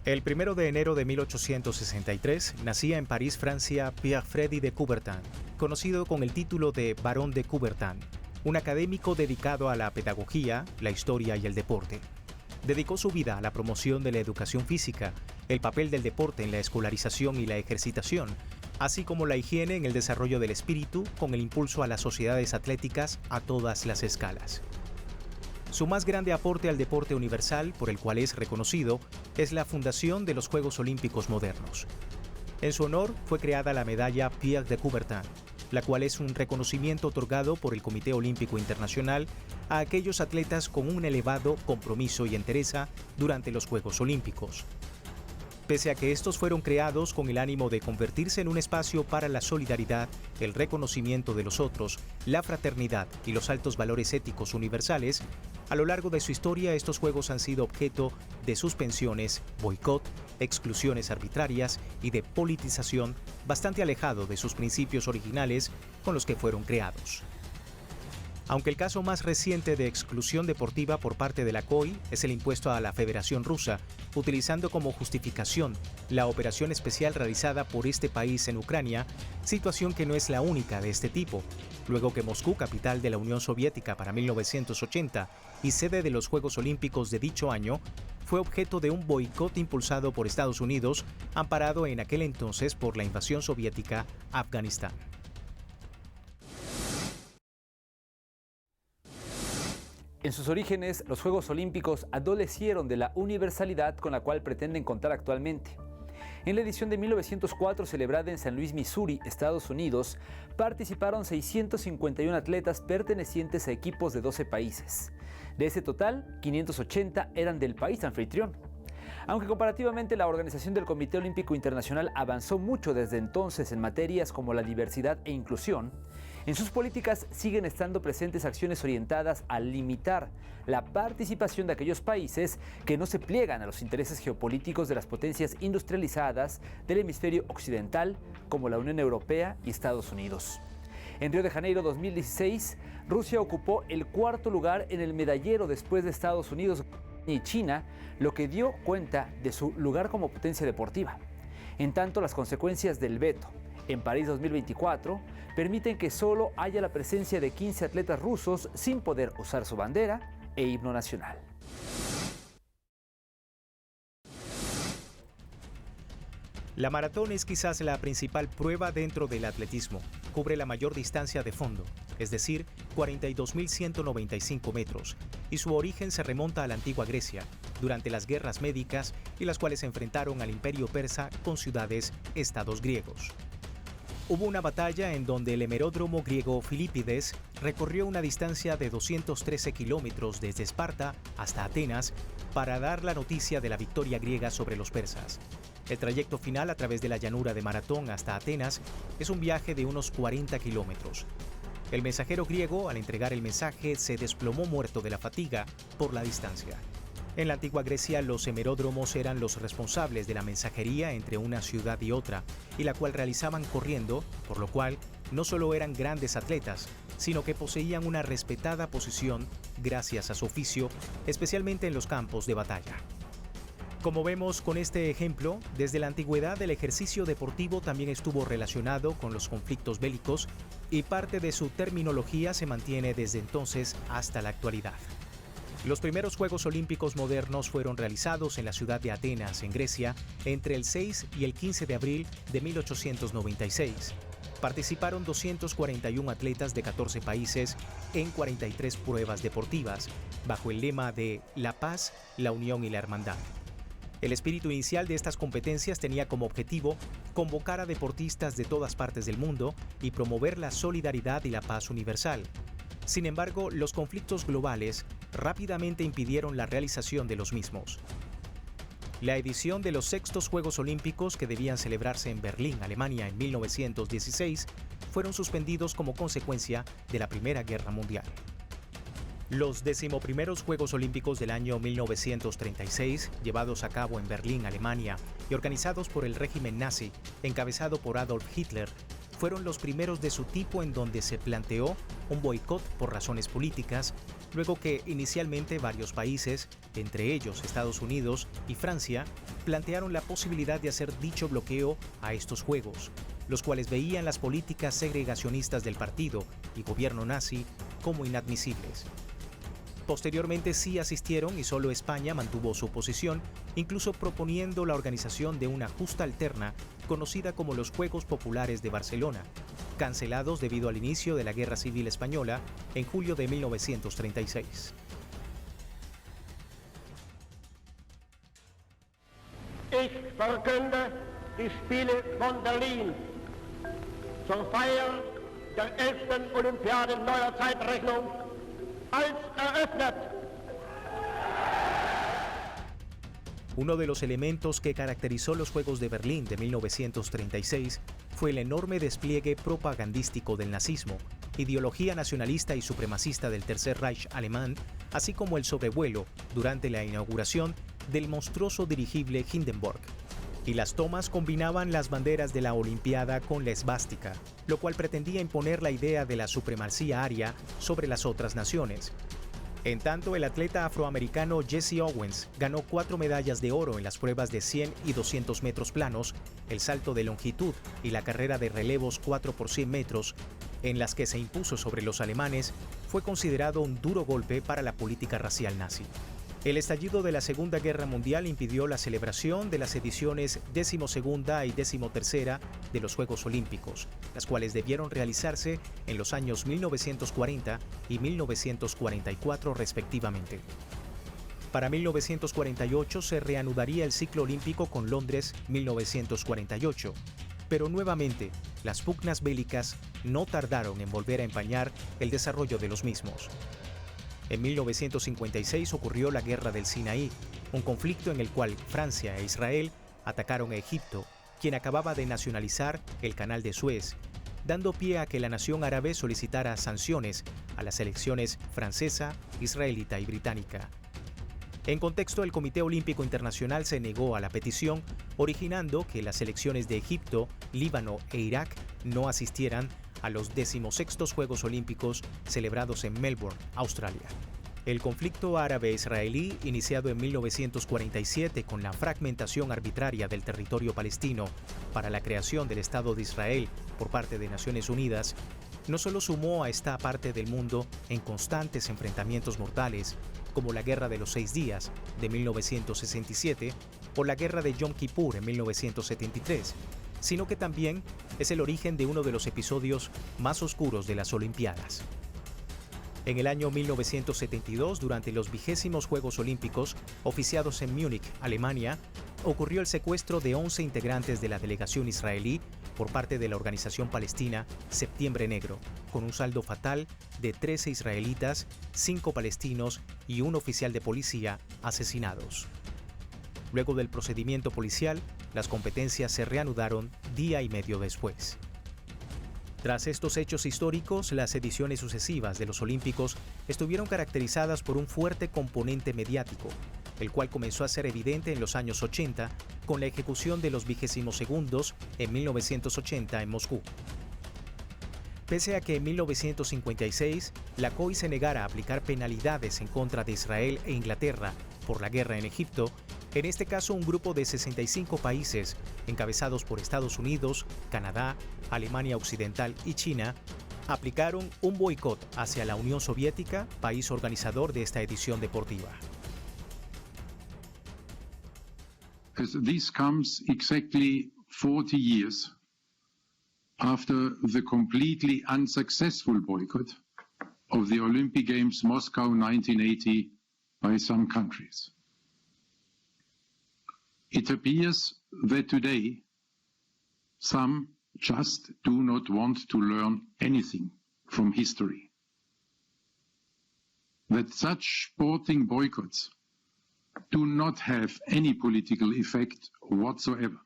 El 1 de enero de 1863 nacía en París, Francia, Pierre-Frédéric de Coubertin, conocido con el título de Barón de Coubertin, un académico dedicado a la pedagogía, la historia y el deporte. Dedicó su vida a la promoción de la educación física, el papel del deporte en la escolarización y la ejercitación, así como la higiene en el desarrollo del espíritu con el impulso a las sociedades atléticas a todas las escalas. Su más grande aporte al deporte universal, por el cual es reconocido, es la fundación de los Juegos Olímpicos modernos. En su honor fue creada la medalla Pierre de Coubertin, la cual es un reconocimiento otorgado por el Comité Olímpico Internacional a aquellos atletas con un elevado compromiso y entereza durante los Juegos Olímpicos. Pese a que estos fueron creados con el ánimo de convertirse en un espacio para la solidaridad, el reconocimiento de los otros, la fraternidad y los altos valores éticos universales, a lo largo de su historia estos Juegos han sido objeto de suspensiones, boicot, exclusiones arbitrarias y de politización bastante alejado de sus principios originales con los que fueron creados. Aunque el caso más reciente de exclusión deportiva por parte de la COI es el impuesto a la Federación Rusa, utilizando como justificación la operación especial realizada por este país en Ucrania, situación que no es la única de este tipo, luego que Moscú, capital de la Unión Soviética para 1980 y sede de los Juegos Olímpicos de dicho año, fue objeto de un boicot impulsado por Estados Unidos, amparado en aquel entonces por la invasión soviética a Afganistán. En sus orígenes, los Juegos Olímpicos adolecieron de la universalidad con la cual pretenden contar actualmente. En la edición de 1904, celebrada en San Luis, Missouri, Estados Unidos, participaron 651 atletas pertenecientes a equipos de 12 países. De ese total, 580 eran del país anfitrión. Aunque comparativamente la organización del Comité Olímpico Internacional avanzó mucho desde entonces en materias como la diversidad e inclusión, en sus políticas siguen estando presentes acciones orientadas a limitar la participación de aquellos países que no se pliegan a los intereses geopolíticos de las potencias industrializadas del hemisferio occidental, como la Unión Europea y Estados Unidos. En Río de Janeiro 2016, Rusia ocupó el cuarto lugar en el medallero después de Estados Unidos y China, lo que dio cuenta de su lugar como potencia deportiva. En tanto, las consecuencias del veto en París 2024 permiten que solo haya la presencia de 15 atletas rusos sin poder usar su bandera e himno nacional. La maratón es quizás la principal prueba dentro del atletismo. Cubre la mayor distancia de fondo, es decir, 42.195 metros, y su origen se remonta a la antigua Grecia, durante las guerras médicas y las cuales se enfrentaron al Imperio Persa con ciudades-estados griegos. Hubo una batalla en donde el hemeródromo griego Filipides recorrió una distancia de 213 kilómetros desde Esparta hasta Atenas para dar la noticia de la victoria griega sobre los persas. El trayecto final a través de la llanura de Maratón hasta Atenas es un viaje de unos 40 kilómetros. El mensajero griego, al entregar el mensaje, se desplomó muerto de la fatiga por la distancia. En la antigua Grecia, los hemeródromos eran los responsables de la mensajería entre una ciudad y otra, y la cual realizaban corriendo, por lo cual no solo eran grandes atletas, sino que poseían una respetada posición gracias a su oficio, especialmente en los campos de batalla. Como vemos con este ejemplo, desde la antigüedad el ejercicio deportivo también estuvo relacionado con los conflictos bélicos y parte de su terminología se mantiene desde entonces hasta la actualidad. Los primeros Juegos Olímpicos modernos fueron realizados en la ciudad de Atenas, en Grecia, entre el 6 y el 15 de abril de 1896. Participaron 241 atletas de 14 países en 43 pruebas deportivas, bajo el lema de La Paz, la Unión y la Hermandad. El espíritu inicial de estas competencias tenía como objetivo convocar a deportistas de todas partes del mundo y promover la solidaridad y la paz universal. Sin embargo, los conflictos globales rápidamente impidieron la realización de los mismos. La edición de los sextos Juegos Olímpicos, que debían celebrarse en Berlín, Alemania, en 1916, fueron suspendidos como consecuencia de la Primera Guerra Mundial. Los 11º Juegos Olímpicos del año 1936, llevados a cabo en Berlín, Alemania, y organizados por el régimen nazi, encabezado por Adolf Hitler, fueron los primeros de su tipo en donde se planteó un boicot por razones políticas, luego que inicialmente varios países, entre ellos Estados Unidos y Francia, plantearon la posibilidad de hacer dicho bloqueo a estos Juegos, los cuales veían las políticas segregacionistas del partido y gobierno nazi como inadmisibles. Posteriormente sí asistieron y solo España mantuvo su posición, incluso proponiendo la organización de una justa alterna conocida como los Juegos Populares de Barcelona, cancelados debido al inicio de la Guerra Civil Española en julio de 1936. Ich verkünde die Spiele von Berlin zur Feier der 11. Olympiade neuer Zeitrechnung als eröffnet. Uno de los elementos que caracterizó los Juegos de Berlín de 1936 fue el enorme despliegue propagandístico del nazismo, ideología nacionalista y supremacista del Tercer Reich alemán, así como el sobrevuelo durante la inauguración del monstruoso dirigible Hindenburg. Y las tomas combinaban las banderas de la Olimpiada con la esvástica, lo cual pretendía imponer la idea de la supremacía aria sobre las otras naciones. En tanto, el atleta afroamericano Jesse Owens ganó 4 medallas de oro en las pruebas de 100 y 200 metros planos, el salto de longitud y la carrera de relevos 4 por 100 metros, en las que se impuso sobre los alemanes, fue considerado un duro golpe para la política racial nazi. El estallido de la Segunda Guerra Mundial impidió la celebración de las ediciones 12ª y 13ª de los Juegos Olímpicos, las cuales debieron realizarse en los años 1940 y 1944 respectivamente. Para 1948 se reanudaría el ciclo olímpico con Londres 1948, pero nuevamente las pugnas bélicas no tardaron en volver a empañar el desarrollo de los mismos. En 1956 ocurrió la Guerra del Sinaí, un conflicto en el cual Francia e Israel atacaron a Egipto, quien acababa de nacionalizar el Canal de Suez, dando pie a que la nación árabe solicitara sanciones a las selecciones francesa, israelita y británica. En contexto, el Comité Olímpico Internacional se negó a la petición, originando que las selecciones de Egipto, Líbano e Irak no asistieran a los 16º Juegos Olímpicos celebrados en Melbourne, Australia. El conflicto árabe-israelí, iniciado en 1947 con la fragmentación arbitraria del territorio palestino para la creación del Estado de Israel por parte de Naciones Unidas, no solo sumó a esta parte del mundo en constantes enfrentamientos mortales, como la Guerra de los 6 Días de 1967 o la Guerra de Yom Kippur en 1973, sino que también es el origen de uno de los episodios más oscuros de las Olimpiadas. En el año 1972, durante los 20º Juegos Olímpicos, oficiados en Múnich, Alemania, ocurrió el secuestro de 11 integrantes de la delegación israelí por parte de la organización palestina Septiembre Negro, con un saldo fatal de 13 israelitas, 5 palestinos y un oficial de policía asesinados. Luego del procedimiento policial, las competencias se reanudaron día y medio después. Tras estos hechos históricos, las ediciones sucesivas de los Olímpicos estuvieron caracterizadas por un fuerte componente mediático, el cual comenzó a ser evidente en los años 80 con la ejecución de los 22º en 1980 en Moscú. Pese a que en 1956 la COI se negara a aplicar penalidades en contra de Israel e Inglaterra por la guerra en Egipto, en este caso un grupo de 65 países, encabezados por Estados Unidos, Canadá, Alemania Occidental y China, aplicaron un boicot hacia la Unión Soviética, país organizador de esta edición deportiva. This comes exactly 40 years after the completely unsuccessful boycott of the Olympic Games Moscow 1980 by some countries. It appears that today some just do not want to learn anything from history. That such sporting boycotts do not have any political effect whatsoever.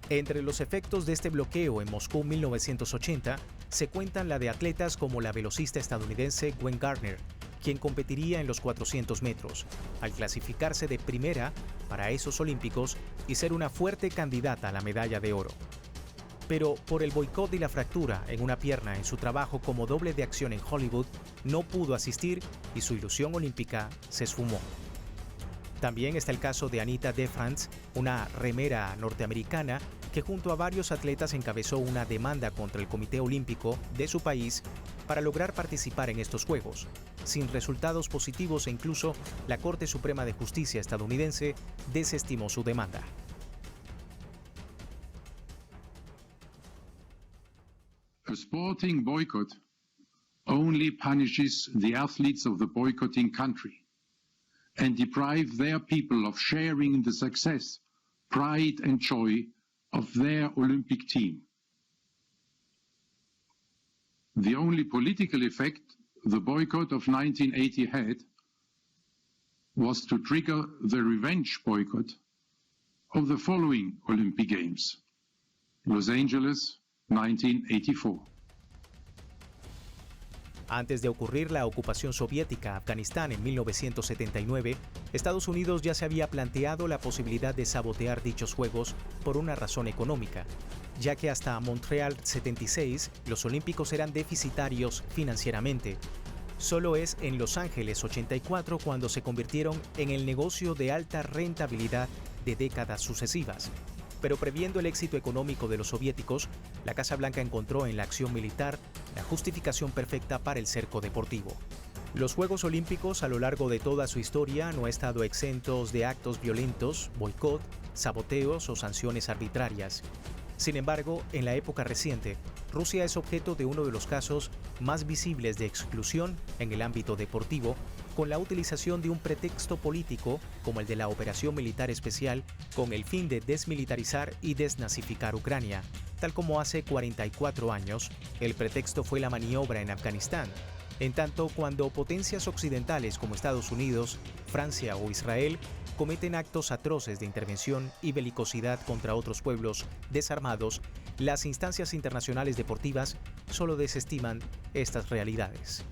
Entre los efectos de este bloqueo en Moscú 1980 se cuentan la de atletas como la velocista estadounidense Gwen Gardner, quien competiría en los 400 metros, al clasificarse de primera para esos Olímpicos y ser una fuerte candidata a la medalla de oro. Pero por el boicot y la fractura en una pierna en su trabajo como doble de acción en Hollywood, no pudo asistir y su ilusión olímpica se esfumó. También está el caso de Anita DeFrance, una remera norteamericana que junto a varios atletas encabezó una demanda contra el Comité Olímpico de su país para lograr participar en estos Juegos, sin resultados positivos e incluso la Corte Suprema de Justicia estadounidense desestimó su demanda. A sporting boycott only punishes the athletes of the boycotting country and deprives their people of sharing in the success, pride and joy of their Olympic team. The only political effect the boycott of 1980 had was to trigger the revenge boycott of the following Olympic Games, Los Angeles, 1984. Antes de ocurrir la ocupación soviética a Afganistán en 1979, Estados Unidos ya se había planteado la posibilidad de sabotear dichos Juegos por una razón económica, ya que hasta Montreal 76 los olímpicos eran deficitarios financieramente. Solo es en Los Ángeles 84 cuando se convirtieron en el negocio de alta rentabilidad de décadas sucesivas. Pero previendo el éxito económico de los soviéticos, la Casa Blanca encontró en la acción militar la justificación perfecta para el cerco deportivo. Los Juegos Olímpicos a lo largo de toda su historia no han estado exentos de actos violentos, boicot, saboteos o sanciones arbitrarias. Sin embargo, en la época reciente, Rusia es objeto de uno de los casos más visibles de exclusión en el ámbito deportivo, con la utilización de un pretexto político como el de la operación militar especial con el fin de desmilitarizar y desnazificar Ucrania. Tal como hace 44 años, el pretexto fue la maniobra en Afganistán. En tanto, cuando potencias occidentales como Estados Unidos, Francia o Israel cometen actos atroces de intervención y belicosidad contra otros pueblos desarmados, las instancias internacionales deportivas solo desestiman estas realidades.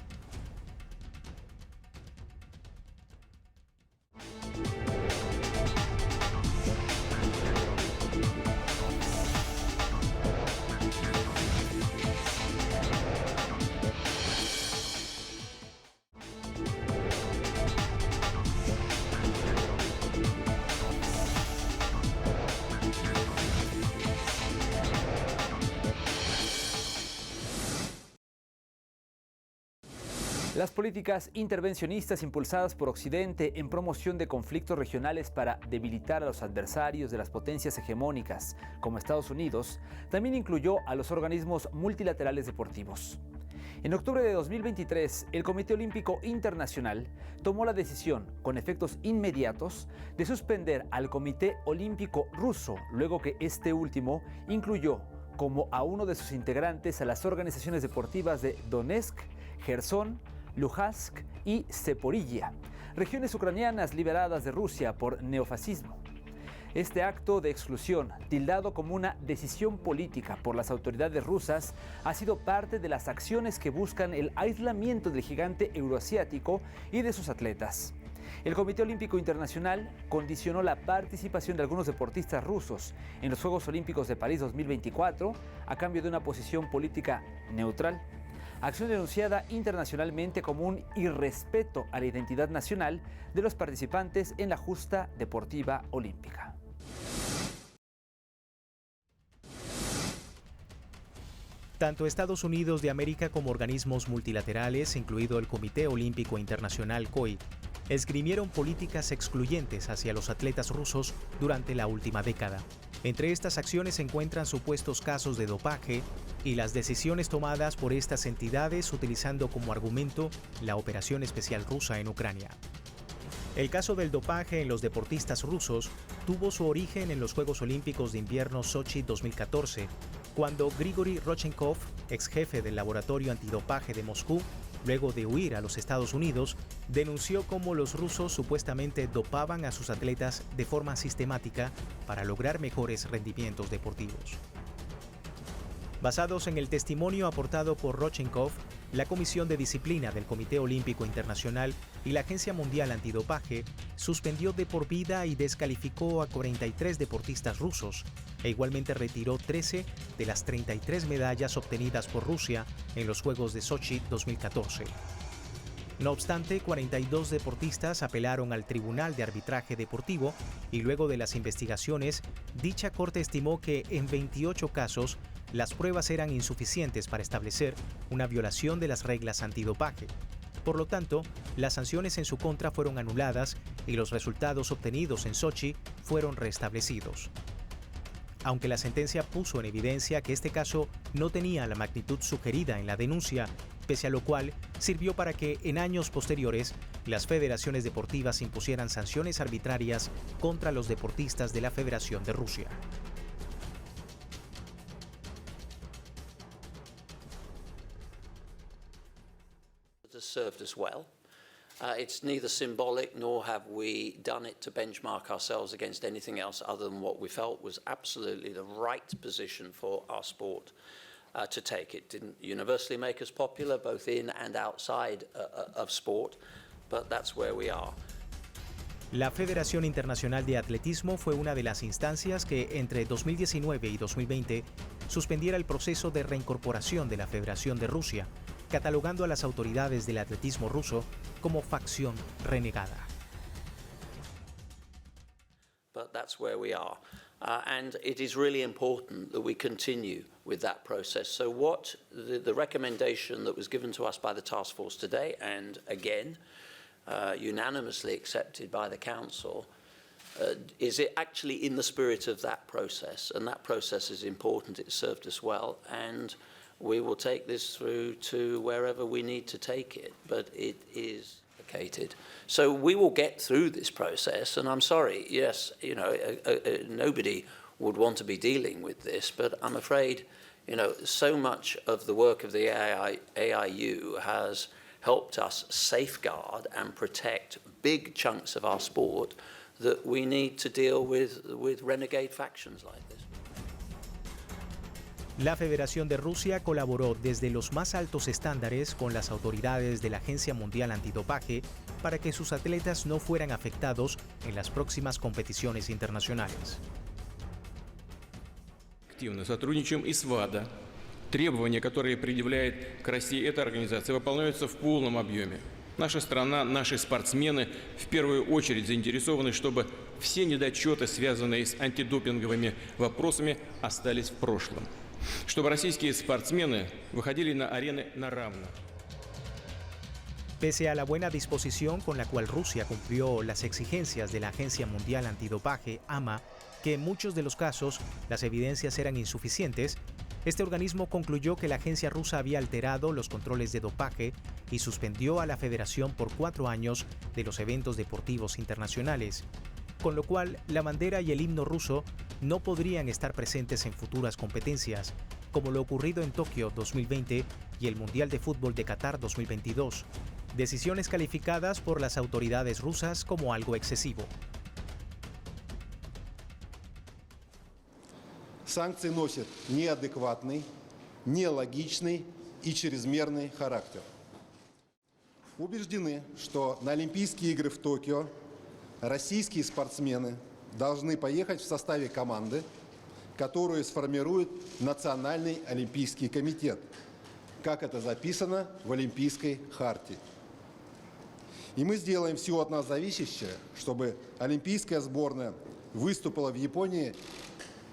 Las políticas intervencionistas impulsadas por Occidente en promoción de conflictos regionales para debilitar a los adversarios de las potencias hegemónicas, como Estados Unidos, también incluyó a los organismos multilaterales deportivos. En octubre de 2023, el Comité Olímpico Internacional tomó la decisión, con efectos inmediatos, de suspender al Comité Olímpico Ruso, luego que este último incluyó como a uno de sus integrantes a las organizaciones deportivas de Donetsk, Gerson, Luhansk y Zaporiyia, regiones ucranianas liberadas de Rusia por neofascismo. Este acto de exclusión, tildado como una decisión política por las autoridades rusas, ha sido parte de las acciones que buscan el aislamiento del gigante euroasiático y de sus atletas. El Comité Olímpico Internacional condicionó la participación de algunos deportistas rusos en los Juegos Olímpicos de París 2024 a cambio de una posición política neutral. Acción denunciada internacionalmente como un irrespeto a la identidad nacional de los participantes en la justa deportiva olímpica. Tanto Estados Unidos de América como organismos multilaterales, incluido el Comité Olímpico Internacional COI, esgrimieron políticas excluyentes hacia los atletas rusos durante la última década. Entre estas acciones se encuentran supuestos casos de dopaje y las decisiones tomadas por estas entidades utilizando como argumento la operación especial rusa en Ucrania. El caso del dopaje en los deportistas rusos tuvo su origen en los Juegos Olímpicos de Invierno Sochi 2014, cuando Grigori Rodchenkov, ex jefe del laboratorio antidopaje de Moscú, luego de huir a los Estados Unidos, denunció cómo los rusos supuestamente dopaban a sus atletas de forma sistemática para lograr mejores rendimientos deportivos. Basados en el testimonio aportado por Rodchenkov, la Comisión de Disciplina del Comité Olímpico Internacional y la Agencia Mundial Antidopaje suspendió de por vida y descalificó a 43 deportistas rusos e igualmente retiró 13 de las 33 medallas obtenidas por Rusia en los Juegos de Sochi 2014. No obstante, 42 deportistas apelaron al Tribunal de Arbitraje Deportivo y luego de las investigaciones, dicha corte estimó que en 28 casos las pruebas eran insuficientes para establecer una violación de las reglas antidopaje. Por lo tanto, las sanciones en su contra fueron anuladas y los resultados obtenidos en Sochi fueron restablecidos. Aunque la sentencia puso en evidencia que este caso no tenía la magnitud sugerida en la denuncia, pese a lo cual sirvió para que en años posteriores las federaciones deportivas impusieran sanciones arbitrarias contra los deportistas de la Federación de Rusia. Has served us well. It's neither symbolic nor have we done it to benchmark ourselves against anything else other than what we felt was absolutely the right position for our sport to take. It didn't universally make us popular, both in and outside of sport, but that's where we are. La Federación Internacional de Atletismo fue una de las instancias que entre 2019 y 2020 suspendiera el proceso de reincorporación de la Federación de Rusia, catalogando a las autoridades del atletismo ruso como facción renegada. But that's where we are. And it is really important that we continue with that process. So what the recommendation that was given to us by the task force today, and again, unanimously accepted by the Council, is it actually in the spirit of that process? And that process is important. It served us well. And we will take this through to wherever we need to take it, but it is complicated. So we will get through this process, and I'm sorry, yes, you know, nobody would want to be dealing with this, but I'm afraid, you know, so much of the work of the AIU has helped us safeguard and protect big chunks of our sport that we need to deal with renegade factions like this. La Federación de Rusia colaboró desde los más altos estándares con las autoridades de la Agencia Mundial Antidopaje para que sus atletas no fueran afectados en las próximas competiciones internacionales. Активно сотрудничаем и с ВАДА. Требования, которые предъявляет к России эта организация, выполняются в полном объеме. Наша страна, наши спортсмены в первую очередь заинтересованы, чтобы все недочеты, связанные с антидопинговыми вопросами, остались в прошлом. Чтобы российские спортсмены выходили на арены на равных. Pese a la buena disposición con la cual Rusia cumplió las exigencias de la Agencia Mundial Antidopaje, AMA, que en muchos de los casos las evidencias eran insuficientes, este organismo concluyó que la agencia rusa había alterado los controles de dopaje y suspendió a la federación por 4 años de los eventos deportivos internacionales, con lo cual la bandera y el himno ruso no podrían estar presentes en futuras competencias, como lo ocurrido en Tokio 2020 y el Mundial de Fútbol de Qatar 2022, decisiones calificadas por las autoridades rusas como algo excesivo. Санкции носят неадекватный, нелогичный и чрезмерный характер. Убеждены, что на Олимпийские игры в Токио российские спортсмены должны поехать в составе команды, которую сформирует Национальный олимпийский комитет, как это записано в Олимпийской хартии. И мы сделаем все от нас зависящее, чтобы олимпийская сборная выступила в Японии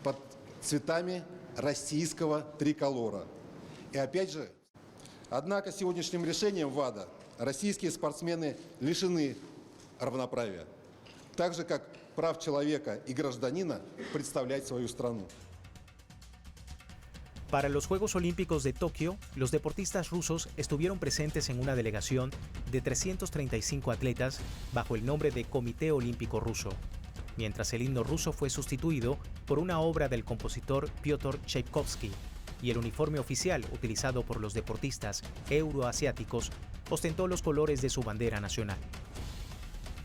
под цветами российского триколора. И опять же, однако сегодняшним решением ВАДА российские спортсмены лишены равноправия, так же как прав человека и гражданина представлять свою страну. Para los Juegos Olímpicos de Tokio, los deportistas rusos estuvieron presentes en una delegación de 335 atletas bajo el nombre de Comité Olímpico Ruso, mientras el himno ruso fue sustituido por una obra del compositor Piotr Tchaikovsky y el uniforme oficial utilizado por los deportistas euroasiáticos ostentó los colores de su bandera nacional.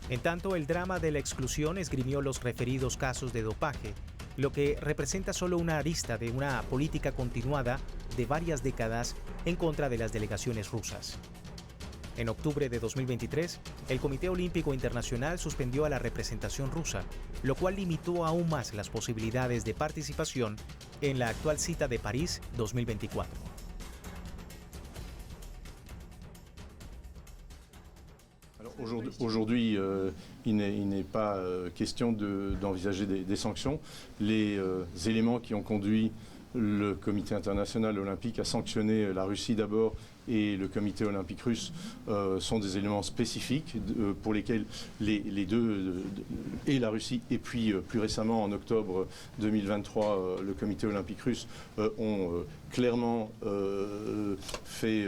En tanto, el drama de la exclusión esgrimió los referidos casos de dopaje, lo que representa solo una arista de una política continuada de varias décadas en contra de las delegaciones rusas. En octubre de 2023, el Comité Olímpico Internacional suspendió a la representación rusa, lo cual limitó aún más las posibilidades de participación en la actual cita de París 2024. Aujourd'hui, il n'est pas question d'envisager des sanctions. Les éléments qui ont conduit le Comité international olympique à sanctionner la Russie d'abord et le Comité olympique russe sont des éléments spécifiques pour lesquels les deux, et la Russie et puis plus récemment en octobre 2023, le Comité olympique russe ont clairement fait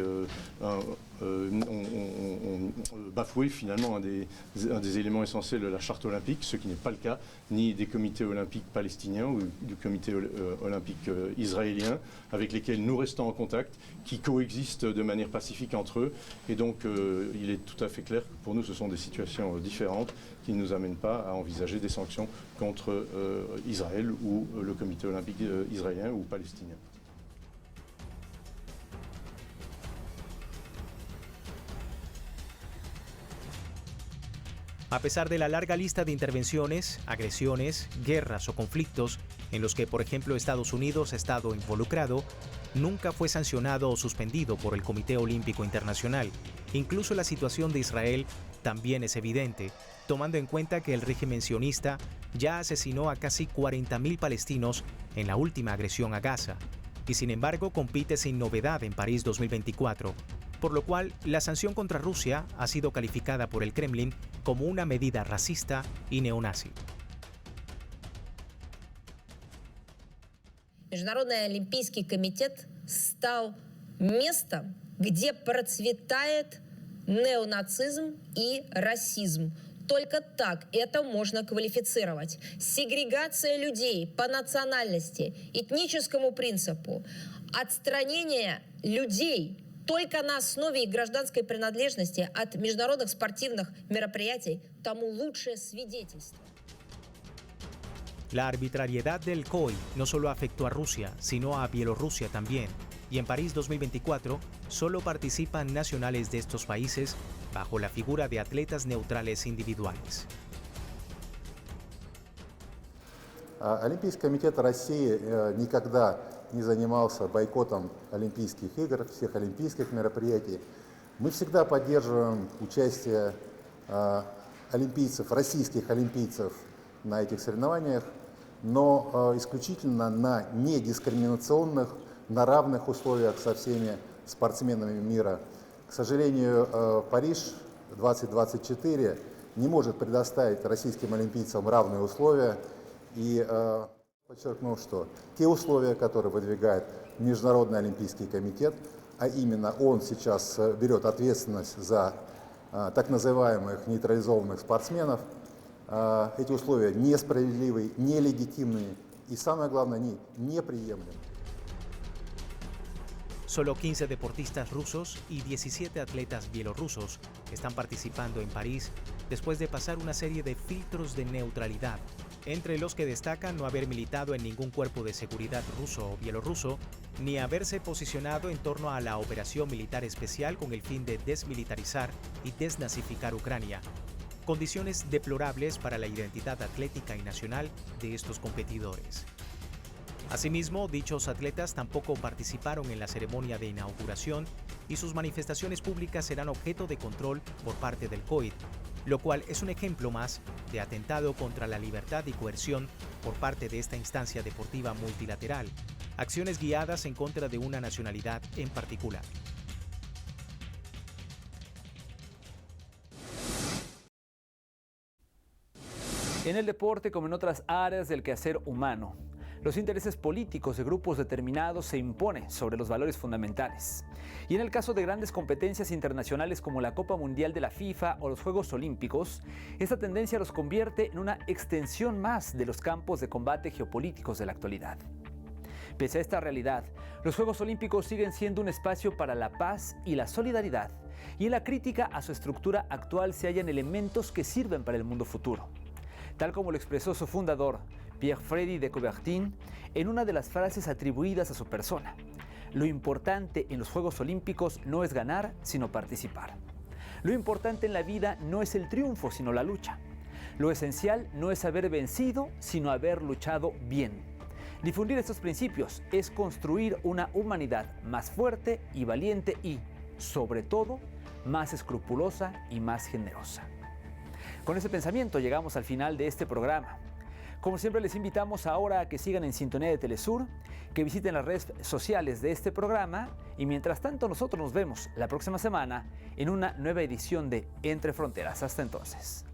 bafoué finalement un des éléments essentiels de la charte olympique, ce qui n'est pas le cas ni des comités olympiques palestiniens ou du comité olympique israélien, avec lesquels nous restons en contact, qui coexistent de manière pacifique entre eux. Et donc il est tout à fait clair que pour nous ce sont des situations différentes qui ne nous amènent pas à envisager des sanctions contre Israël ou le comité olympique israélien ou palestinien. A pesar de la larga lista de intervenciones, agresiones, guerras o conflictos en los que, por ejemplo, Estados Unidos ha estado involucrado, nunca fue sancionado o suspendido por el Comité Olímpico Internacional. Incluso la situación de Israel también es evidente, tomando en cuenta que el régimen sionista ya asesinó a casi 40.000 palestinos en la última agresión a Gaza, y sin embargo compite sin novedad en París 2024. Por lo cual, la sanción contra Rusia ha sido calificada por el Kremlin como una medida racista y neonazi. Международный олимпийский комитет стал местом, где процветает неонацизм и расизм. Только так это можно квалифицировать. Сегрегация людей по национальности, этническому принципу, отстранение людей только на основе их гражданской принадлежности от международных спортивных мероприятий тому лучшее свидетельство. La arbitrariedad del COI no solo afectó a Rusia, sino a Bielorrusia también. Y en París 2024 solo participan nacionales de estos países bajo la figura de atletas neutrales individuales. Олимпийский комитет России никогда не занимался бойкотом Олимпийских игр, всех олимпийских мероприятий. Мы всегда поддерживаем участие олимпийцев, российских олимпийцев на этих соревнованиях, но исключительно на недискриминационных, на равных условиях со всеми спортсменами мира. К сожалению, Париж 2024 не может предоставить российским олимпийцам равные условия. И подчеркну, что те условия, которые выдвигает Международный олимпийский комитет, а именно он сейчас берет ответственность за так называемых нейтрализованных спортсменов, эти условия несправедливые, нелегитимные и, самое главное, они неприемлемы. Solo 15 deportistas rusos y 17 atletas bielorrusos están participando en París después de pasar una serie de filtros de neutralidad, entre los que destacan no haber militado en ningún cuerpo de seguridad ruso o bielorruso, ni haberse posicionado en torno a la operación militar especial con el fin de desmilitarizar y desnazificar Ucrania. Condiciones deplorables para la identidad atlética y nacional de estos competidores. Asimismo, dichos atletas tampoco participaron en la ceremonia de inauguración y sus manifestaciones públicas serán objeto de control por parte del COI, lo cual es un ejemplo más de atentado contra la libertad y coerción por parte de esta instancia deportiva multilateral, acciones guiadas en contra de una nacionalidad en particular. En el deporte, como en otras áreas del quehacer humano, los intereses políticos de grupos determinados se imponen sobre los valores fundamentales. Y en el caso de grandes competencias internacionales como la Copa Mundial de la FIFA o los Juegos Olímpicos, esta tendencia los convierte en una extensión más de los campos de combate geopolíticos de la actualidad. Pese a esta realidad, los Juegos Olímpicos siguen siendo un espacio para la paz y la solidaridad, y en la crítica a su estructura actual se hallan elementos que sirven para el mundo futuro. Tal como lo expresó su fundador, Pierre-Frédéric de Coubertin, en una de las frases atribuidas a su persona: Lo importante en los Juegos Olímpicos no es ganar, sino participar. Lo importante en la vida no es el triunfo, sino la lucha. Lo esencial no es haber vencido, sino haber luchado bien. Difundir estos principios es construir una humanidad más fuerte y valiente y, sobre todo, más escrupulosa y más generosa. Con ese pensamiento llegamos al final de este programa. Como siempre, les invitamos ahora a que sigan en sintonía de Telesur, que visiten las redes sociales de este programa y mientras tanto nosotros nos vemos la próxima semana en una nueva edición de Entre Fronteras. Hasta entonces.